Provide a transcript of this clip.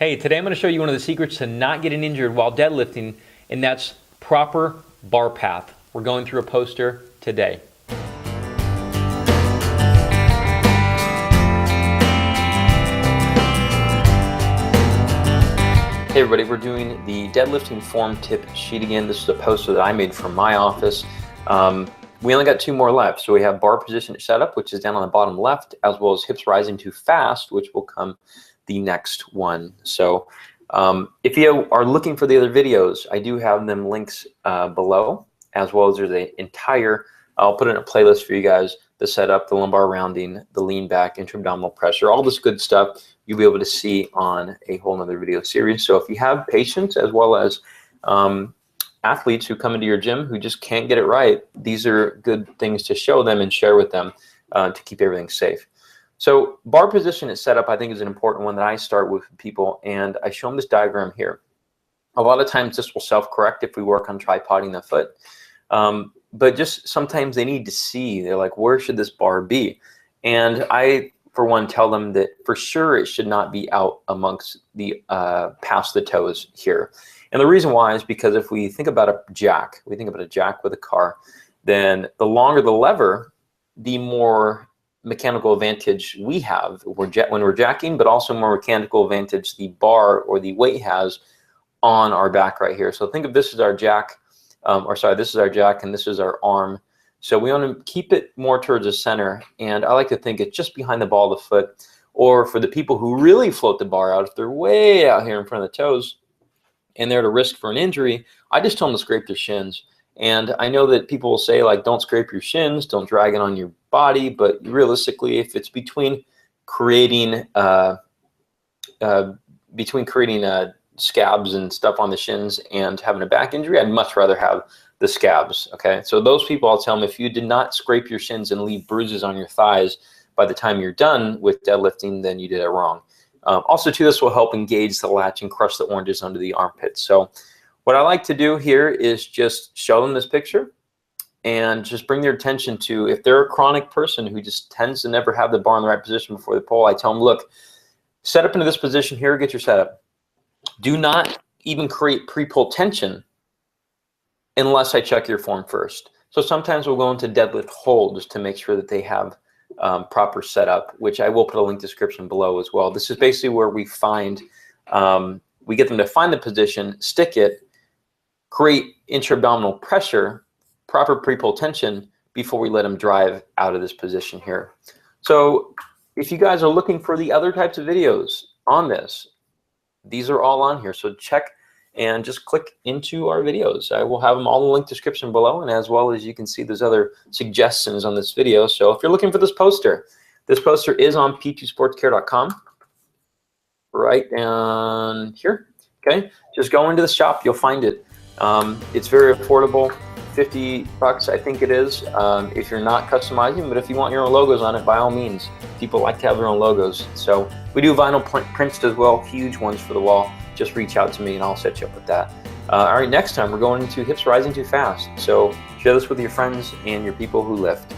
Hey, today I'm going to show you one of the secrets to not getting injured while deadlifting, and that's proper bar path. We're going through a poster today. Hey everybody, we're doing the deadlifting form tip sheet again. This is a poster that I made from my office. We only got 2 more left. So we have bar position setup, which is down on the bottom left, as well as hips rising too fast, which will come the next one. So if you are looking for the other videos, I do have them links below, as well as there's an entire, I'll put in a playlist for you guys, the setup, the lumbar rounding, the lean back, intra-abdominal pressure, all this good stuff you'll be able to see on a whole nother video series. So if you have patients as well as athletes who come into your gym who just can't get it right, these are good things to show them and share with them to keep everything safe. So bar position and setup, I think, is an important one that I start with people, and I show them this diagram here. A lot of times this will self-correct if we work on tripoding the foot, but just sometimes they need to see, they're like, where should this bar be? And I, for one, tell them that for sure it should not be out amongst the past the toes here. And the reason why is because if we think about a jack, we think about a jack with a car, then the longer the lever, the more mechanical advantage we have when we're jacking, but also more mechanical advantage the bar or the weight has on our back right here. So think of this as our jack, this is our jack and this is our arm. So we want to keep it more towards the center, and I like to think it's just behind the ball of the foot, or for the people who really float the bar out, if they're way out here in front of the toes and they're at a risk for an injury, I just tell them to scrape their shins. And I know that people will say, like, don't scrape your shins, don't drag it on your body, but realistically, if it's between creating scabs and stuff on the shins and having a back injury, I'd much rather have the scabs. Okay, so those people, I'll tell them, if you did not scrape your shins and leave bruises on your thighs by the time you're done with deadlifting, then you did it wrong. Also, too, this will help engage the latch and crush the oranges under the armpits. So what I like to do here is just show them this picture and just bring their attention to, if they're a chronic person who just tends to never have the bar in the right position before the pull, I tell them, look, set up into this position here, get your setup. Do not even create pre-pull tension unless I check your form first. So sometimes we'll go into deadlift hold just to make sure that they have proper setup, which I will put a link description below as well. This is basically where we find, we get them to find the position, stick it, create intra-abdominal pressure, proper pre-pull tension before we let them drive out of this position here. So if you guys are looking for the other types of videos on this, these are all on here. So check and just click into our videos. I will have them all in the link description below, and as well as you can see there's other suggestions on this video. So if you're looking for this poster is on p2sportscare.com right down here. Okay, just go into the shop, you'll find it. It's very affordable, $50 I think it is, if you're not customizing, but if you want your own logos on it, by all means. People like to have their own logos. So we do vinyl prints as well, huge ones for the wall. Just reach out to me and I'll set you up with that. All right, next time we're going into hips rising too fast. So share this with your friends and your people who lift.